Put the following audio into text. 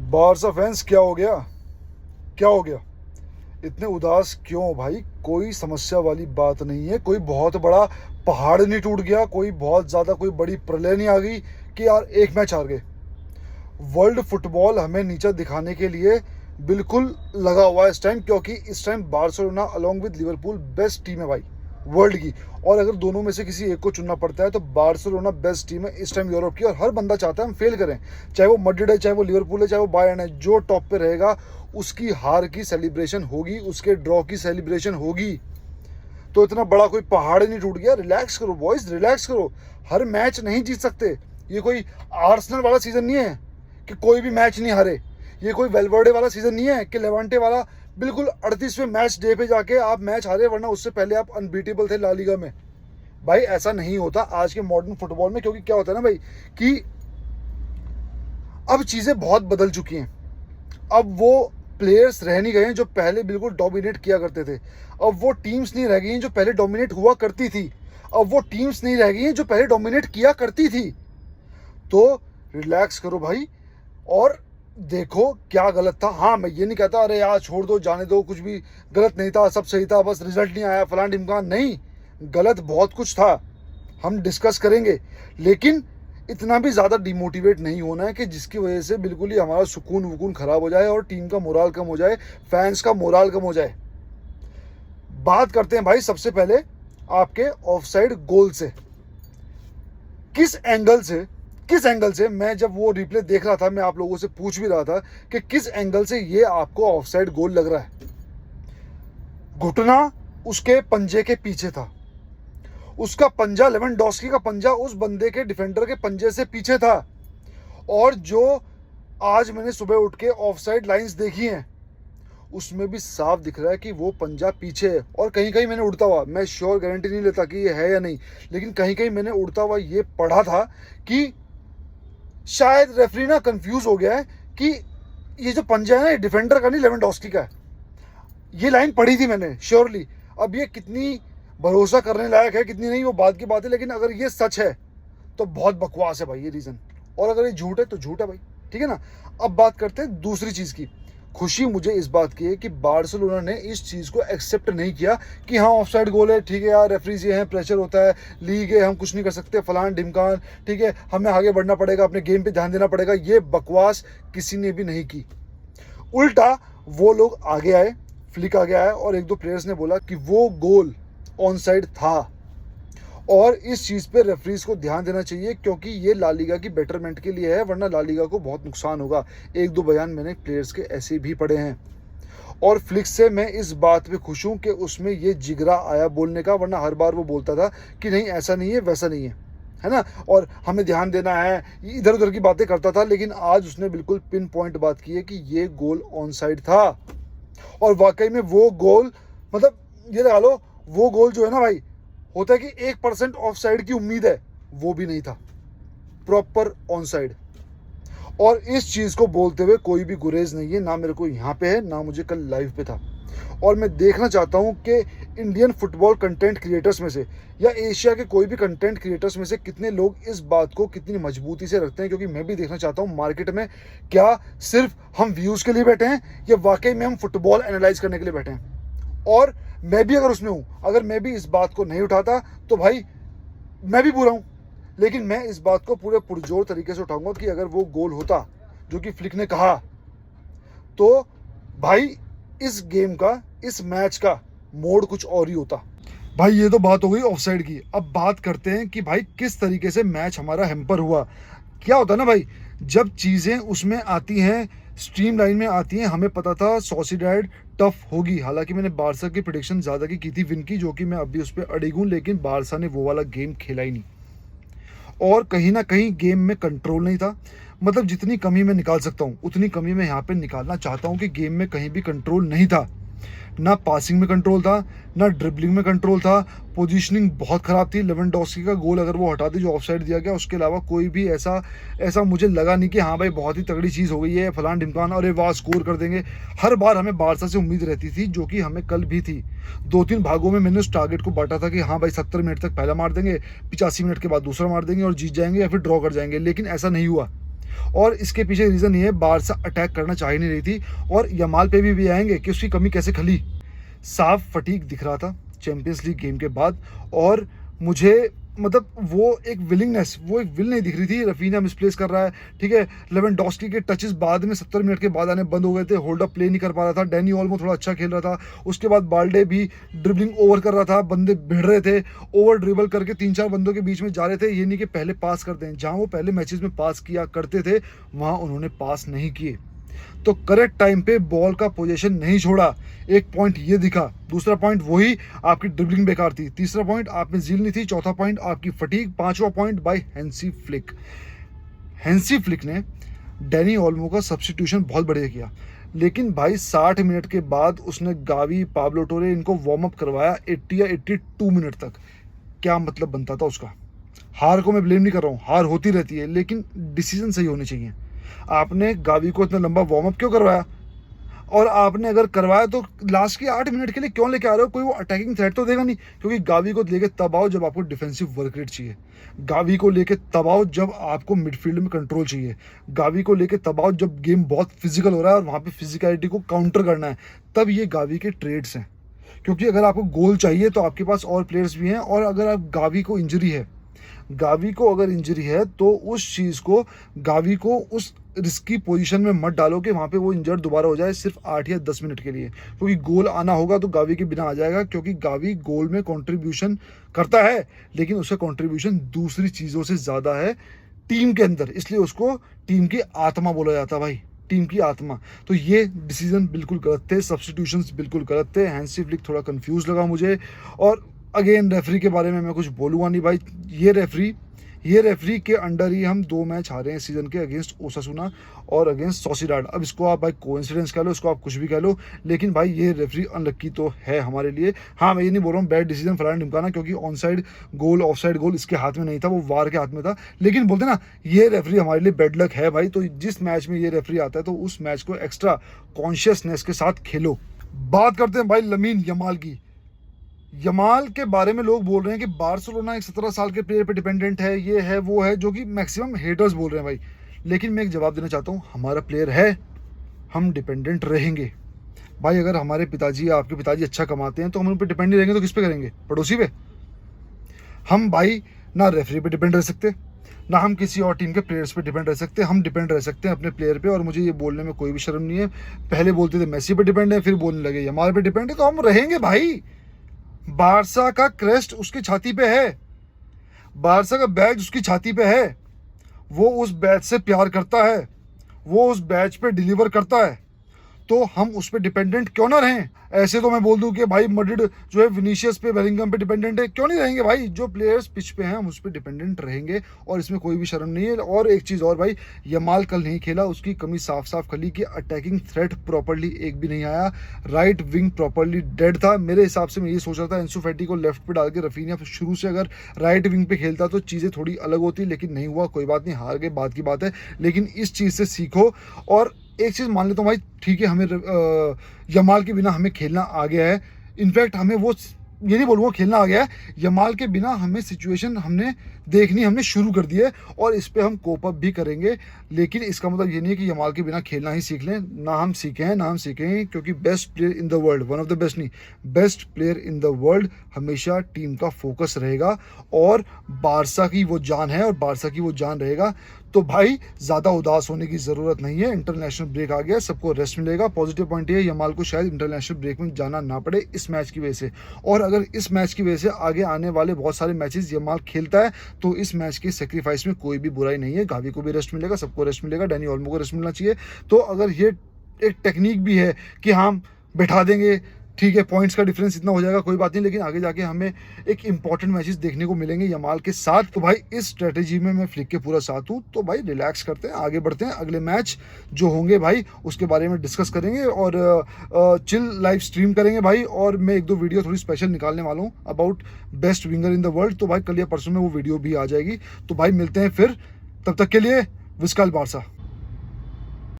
Barca fans क्या हो गया? क्या हो गया? इतने उदास क्यों हो भाई? कोई समस्या वाली बात नहीं है, कोई बहुत बड़ा पहाड़ नहीं टूट गया, कोई बहुत ज़्यादा कोई बड़ी प्रलय नहीं आ गई कि यार एक मैच हार गए। वर्ल्ड फुटबॉल हमें नीचा दिखाने के लिए बिल्कुल लगा हुआ है इस टाइम, क्योंकि इस time Barcelona along with Liverpool best team है भाई वर्ल्ड की। और अगर दोनों में से किसी एक को चुनना पड़ता है तो बार्सिलोना बेस्ट टीम है इस टाइम यूरोप की, और हर बंदा चाहता है हम फेल करें, चाहे वो मैड्रिड है, चाहे वो लिवरपूल है, चाहे वो बायर्न है। जो टॉप पे रहेगा उसकी हार की सेलिब्रेशन होगी, उसके ड्रॉ की सेलिब्रेशन होगी। तो इतना बड़ा कोई पहाड़ नहीं टूट गया। रिलैक्स करो बॉयज, रिलैक्स करो। हर मैच नहीं जीत सकते। ये कोई आर्सेनल वाला सीजन नहीं है कि कोई भी मैच नहीं हारे। ये कोई वेलवर्डे वाला सीजन नहीं है कि लेवांटे वाला बिल्कुल 38वें मैच डे पे जाके आप मैच हारे, वरना उससे पहले आप अनबीटेबल थे ला लीगा में। भाई ऐसा नहीं होता आज के मॉडर्न फुटबॉल में, क्योंकि क्या होता है ना भाई कि अब चीज़ें बहुत बदल चुकी हैं। अब वो प्लेयर्स रह नहीं गए हैं जो पहले बिल्कुल डोमिनेट किया करते थे। अब वो टीम्स नहीं रह गई हैं जो पहले डोमिनेट हुआ करती थी। अब वो टीम्स नहीं रह गई हैं जो पहले डोमिनेट किया करती थी। तो रिलैक्स करो भाई और देखो क्या गलत था। हाँ, मैं ये नहीं कहता अरे यार छोड़ दो, जाने दो, कुछ भी गलत नहीं था, सब सही था, बस रिजल्ट नहीं आया, फलान ढिमकान। नहीं, गलत बहुत कुछ था, हम डिस्कस करेंगे। लेकिन इतना भी ज़्यादा डिमोटिवेट नहीं होना है कि जिसकी वजह से बिल्कुल ही हमारा सुकून वकून खराब हो जाए और टीम का मोराल कम हो जाए, फैंस का मोराल कम हो जाए। बात करते हैं भाई सबसे पहले आपके ऑफसाइड गोल से। किस एंगल से मैं जब वो रिप्ले देख रहा था, मैं आप लोगों से पूछ भी रहा था कि किस एंगल से ये आपको ऑफसाइड गोल लग रहा है। घुटना उसके पंजे के पीछे था, उसका पंजा, लेवेंडोस्की का पंजा उस बंदे के डिफेंडर के पंजे से पीछे था। और जो आज मैंने सुबह उठ के ऑफसाइड लाइंस देखी हैं उसमें भी साफ दिख रहा है कि वो पंजा पीछे है। और कहीं कहीं मैंने उड़ता हुआ, मैं श्योर गारंटी नहीं लेता कि ये है या नहीं, लेकिन कहीं कहीं मैंने उड़ता हुआ ये पढ़ा था कि शायद रेफरी ना कंफ्यूज हो गया है कि ये जो पंजा है ना डिफेंडर का नहीं, लेवेंडोस्की का है। ये लाइन पढ़ी थी मैंने श्योरली। अब ये कितनी भरोसा करने लायक है कितनी नहीं वो बात की बात है, लेकिन अगर ये सच है तो बहुत बकवास है भाई ये रीज़न, और अगर ये झूठ है तो झूठ है भाई, ठीक है ना। अब बात करते हैं दूसरी चीज़ की। खुशी मुझे इस बात की है कि बार्सिलोना ने इस चीज़ को एक्सेप्ट नहीं किया कि हाँ ऑफसाइड गोल है, ठीक है यार, रेफरीज ये हैं, प्रेशर होता है, लीग है, हम कुछ नहीं कर सकते, फलान ढिमकान, ठीक है, हमें आगे बढ़ना पड़ेगा, अपने गेम पे ध्यान देना पड़ेगा। ये बकवास किसी ने भी नहीं की। उल्टा वो लोग आगे आए, फ्लिक आगे आया और एक दो प्लेयर्स ने बोला कि वो गोल ऑन साइड था, और इस चीज़ पे रेफरीज को ध्यान देना चाहिए क्योंकि ये ला लीगा की बेटरमेंट के लिए है, वरना ला लीगा को बहुत नुकसान होगा। एक दो बयान मैंने प्लेयर्स के ऐसे भी पढ़े हैं, और फ्लिक्स से मैं इस बात पे खुश हूँ कि उसमें ये जिगरा आया बोलने का, वरना हर बार वो बोलता था कि नहीं ऐसा नहीं है, वैसा नहीं है ना, और हमें ध्यान देना है, इधर उधर की बातें करता था। लेकिन आज उसने बिल्कुल पिन पॉइंट बात की है कि ये गोल ऑन साइड था। और वाकई में वो गोल, मतलब ये लगा लो, वो गोल जो है ना भाई, होता है कि 1% ऑफ साइड की उम्मीद है, वो भी नहीं था, प्रॉपर ऑन साइड। और इस चीज़ को बोलते हुए कोई भी गुरेज नहीं है, ना मेरे को यहाँ पे है, ना मुझे कल लाइव पे था। और मैं देखना चाहता हूँ कि इंडियन फुटबॉल कंटेंट क्रिएटर्स में से या एशिया के कोई भी कंटेंट क्रिएटर्स में से कितने लोग इस बात को कितनी मजबूती से रखते हैं, क्योंकि मैं भी देखना चाहता हूँ मार्केट में क्या सिर्फ हम व्यूज़ के लिए बैठे हैं या वाकई में हम फुटबॉल एनालाइज करने के लिए बैठे हैं। और मैं भी अगर उसमें हूँ, अगर मैं भी इस बात को नहीं उठाता तो भाई मैं भी बुरा हूँ, लेकिन मैं इस बात को पूरे पुरजोर तरीके से उठाऊंगा कि अगर वो गोल होता जो कि फ्लिक ने कहा, तो भाई इस गेम का, इस मैच का मोड कुछ और ही होता। भाई ये तो बात हो गई ऑफसाइड की। अब बात करते हैं कि भाई किस तरीके से मैच हमारा हैम्पर हुआ। क्या होता है ना भाई, जब चीज़ें उसमें आती हैं, स्ट्रीम लाइन में आती हैं, हमें पता था सोसिएडाड टफ होगी। हालांकि मैंने बारसा की प्रेडिक्शन ज़्यादा की थी विन की, जो कि मैं अभी उस पर अड़िग हूँ, लेकिन बारसा ने वो वाला गेम खेला ही नहीं, और कहीं ना कहीं गेम में कंट्रोल नहीं था। मतलब जितनी कमी मैं निकाल सकता हूँ उतनी कमी मैं यहाँ पे निकालना चाहता हूँ कि गेम में कहीं भी कंट्रोल नहीं था। ना पासिंग में कंट्रोल था, ना ड्रिबलिंग में कंट्रोल था, पोजीशनिंग बहुत ख़राब थी। लेवेंडोस्की का गोल अगर वो हटा दी जो ऑफसाइड दिया गया, उसके अलावा कोई भी ऐसा मुझे लगा नहीं कि हाँ भाई बहुत ही तगड़ी चीज़ हो गई है, फलान ढिमकान, अरे वाह स्कोर कर देंगे। हर बार हमें बारसा से उम्मीद रहती थी, जो कि हमें कल भी थी। 2-3 भागों में मैंने उस टारगेट को बांटा था कि हाँ भाई 70 मिनट तक पहला मार देंगे, 85 मिनट के बाद दूसरा मार देंगे और जीत जाएंगे या फिर ड्रॉ कर जाएंगे, लेकिन ऐसा नहीं हुआ। और इसके पीछे रीज़न ये है, बारसा अटैक करना चाह ही नहीं रही थी। और यमाल पे भी आएंगे कि उसकी कमी कैसे खली। साफ फटीग दिख रहा था चैंपियंस लीग गेम के बाद, और मुझे मतलब वो एक विलिंगनेस, वो एक विल नहीं दिख रही थी। रफीना मिसप्लेस कर रहा है, ठीक है। लेवेंडोस्की के टचेस बाद में 70 मिनट के बाद आने बंद हो गए थे, होल्ड अप प्ले नहीं कर पा रहा था। डैनी ओल्मो थोड़ा अच्छा खेल रहा था, उसके बाद बाल्डे भी ड्रिबलिंग ओवर कर रहा था, बंदे भिड़ रहे थे, ओवर ड्रिबल करके 3-4 बंदों के बीच में जा रहे थे। ये नहीं कि पहले पास कर दें, जहाँ वो पहले मैचेस में पास किया करते थे वहाँ उन्होंने पास नहीं किए। तो करेक्ट टाइम पे बॉल का पोजीशन नहीं छोड़ा। एक पॉइंट ये दिखा। दूसरा पॉइंट वही, आपकी ड्रिबलिंग बेकार थी। तीसरा पॉइंट, आप में जील नहीं थी। चौथा पॉइंट, आपकी फटीग। पांचवा point by Hansi flick. Hansi flick ने डैनी ओल्मो का सब्स्टिट्यूशन बहुत बढ़िया किया, लेकिन भाई 60 मिनट के बाद उसने गावी, पाब्लो टोरे इनको वार्म अप करवाया 80 या 82 मिनट तक। क्या मतलब बनता था उसका? हार को मैं ब्लेम नहीं कर रहा हूँ, हार होती रहती है, लेकिन डिसीजन सही होने चाहिए। आपने गावी को इतना लंबा वार्म अप क्यों करवाया? और आपने अगर करवाया तो लास्ट के 8 मिनट के लिए क्यों लेके आ रहे हो? कोई वो अटैकिंग थ्रेट तो देगा नहीं, क्योंकि गावी को लेके तब आओ जब आपको डिफेंसिव वर्क रेट चाहिए। गावी को लेके तब आओ जब आपको मिडफील्ड में कंट्रोल चाहिए। गावी को लेके तब आओ जब गेम बहुत फिजिकल हो रहा है और वहाँ पे फिजिकलिटी को काउंटर करना है। तब ये गावी के ट्रेड्स हैं, क्योंकि अगर आपको गोल चाहिए तो आपके पास और प्लेयर्स भी हैं। और अगर आप गावी को इंजरी है, गावी को अगर इंजरी है तो उस चीज़ को, गावी को उस रिस्की पोजीशन में मत डालो कि वहाँ पे वो इंजर्ड दोबारा हो जाए सिर्फ 8 या 10 मिनट के लिए, क्योंकि गोल आना होगा तो गावी के बिना आ जाएगा। क्योंकि गावी गोल में कंट्रीब्यूशन करता है, लेकिन उसका कंट्रीब्यूशन दूसरी चीज़ों से ज़्यादा है टीम के अंदर, इसलिए उसको टीम की आत्मा बोला जाता है भाई, टीम की आत्मा। तो ये डिसीजन बिल्कुल गलत थे, सब्स्टिट्यूशंस बिल्कुल गलत थे। हैंसी फ्लिक थोड़ा कंफ्यूज लगा मुझे। और अगेन रेफरी के बारे में मैं कुछ बोलूँगा नहीं भाई। ये रेफरी के अंडर ही हम 2 मैच हारे हैं सीजन के, अगेंस्ट ओसासुना और अगेंस्ट सोसिडाड। अब इसको आप भाई कोइंसिडेंस कह लो, इसको आप कुछ भी कह लो, लेकिन भाई ये रेफरी अनलक्की तो है हमारे लिए। हाँ, मैं ये नहीं बोल रहा हूँ बैड डिसीजन फलाना ढिमकाना, क्योंकि on side goal, off side goal इसके हाथ में नहीं था, वो वार के हाथ में था। लेकिन बोलते ना, ये रेफरी हमारे लिए बैड लक है भाई। तो जिस मैच में ये रेफरी आता है तो उस मैच को एक्स्ट्रा कॉन्शियसनेस के साथ खेलो। बात करते हैं भाई लमीन यमाल की। यमाल के बारे में लोग बोल रहे हैं कि बार्सिलोना एक 17 साल के प्लेयर पे डिपेंडेंट है, ये है वो है, जो कि मैक्सिमम हेटर्स बोल रहे हैं भाई। लेकिन मैं एक जवाब देना चाहता हूँ, हमारा प्लेयर है, हम डिपेंडेंट रहेंगे भाई। अगर हमारे पिताजी या आपके पिताजी अच्छा कमाते हैं तो हम उन पर डिपेंड नहीं रहेंगे तो किस पे करेंगे? पड़ोसी पे। हम भाई ना रेफरी पे डिपेंड रह सकते, ना हम किसी और टीम के प्लेयर्स पे डिपेंड रह सकते। हम डिपेंड रह सकते हैं अपने प्लेयर पे, और मुझे ये बोलने में कोई भी शर्म नहीं है। पहले बोलते थे मेसी पे डिपेंड है, फिर बोलने लगे यमाल पे डिपेंड है, तो हम रहेंगे भाई। बारसा का क्रेस्ट उसकी छाती पे है, बारसा का बैज उसकी छाती पे है। वो उस बैच से प्यार करता है, वो उस बैच पे डिलीवर करता है, तो हम उस पर डिपेंडेंट क्यों ना रहें? ऐसे तो मैं बोल दूं कि भाई मैड्रिड जो है विनीशियस पे, बेलिंगम पे डिपेंडेंट है, क्यों नहीं रहेंगे भाई? जो प्लेयर्स पिच पे हैं हम उस पर डिपेंडेंट रहेंगे, और इसमें कोई भी शर्म नहीं है। और एक चीज़ और भाई, यमाल कल नहीं खेला, उसकी कमी साफ साफ खली कि अटैकिंग थ्रेट प्रॉपरली एक भी नहीं आया। राइट विंग प्रॉपरली डेड था मेरे हिसाब से। मैं ये सोच रहा था एंसु फैटी को लेफ्ट पे डाल के रफीनिया शुरू से अगर राइट विंग पे खेलता तो चीज़ें थोड़ी अलग होती, लेकिन नहीं हुआ। कोई बात नहीं, हार गए, बात की बात है। लेकिन इस चीज़ से सीखो। और एक चीज़ मान लेता हूँ भाई, ठीक है, हमें यमाल के बिना हमें खेलना आ गया है। इनफैक्ट हमें वो, ये नहीं बोलूँगा खेलना आ गया है, यमाल के बिना हमें सिचुएशन हमने देखनी हमने शुरू कर दी है, और इस पे हम कोप अप भी करेंगे। लेकिन इसका मतलब ये नहीं है कि यमाल के बिना खेलना ही सीख लें। ना हम सीखें, क्योंकि best player in the world, one of the best नहीं, best player in the world हमेशा टीम का फोकस रहेगा। और बारसा की वो जान है और बारसा की वो जान रहेगा। तो भाई ज़्यादा उदास होने की ज़रूरत नहीं है। इंटरनेशनल ब्रेक आ गया, सबको रेस्ट मिलेगा। पॉजिटिव पॉइंट ये है, यमाल को शायद इंटरनेशनल ब्रेक में जाना ना पड़े इस मैच की वजह से। और अगर इस मैच की वजह से आगे आने वाले बहुत सारे मैचेस यमाल खेलता है तो इस मैच के सेक्रीफाइस में कोई भी बुराई नहीं है। गावी को भी रेस्ट मिलेगा, सबको रेस्ट मिलेगा, डैनी ओल्मो को रेस्ट मिलना चाहिए। तो अगर ये एक टेक्निक भी है कि हम बैठा देंगे, ठीक है, पॉइंट्स का डिफरेंस इतना हो जाएगा, कोई बात नहीं, लेकिन आगे जाके हमें एक इंपॉर्टेंट मैचेस देखने को मिलेंगे यमाल के साथ। तो भाई इस स्ट्रेटेजी में मैं फ्लिक के पूरा साथ हूँ। तो भाई रिलैक्स करते हैं, आगे बढ़ते हैं। अगले मैच जो होंगे भाई उसके बारे में डिस्कस करेंगे और चिल लाइव स्ट्रीम करेंगे भाई। और मैं 1-2 वीडियो थोड़ी स्पेशल निकालने वाला हूँ about best winger in the world. तो भाई कल या परसों में वो वीडियो भी आ जाएगी। तो भाई मिलते हैं फिर, तब तक के लिए विस्काल बारसा।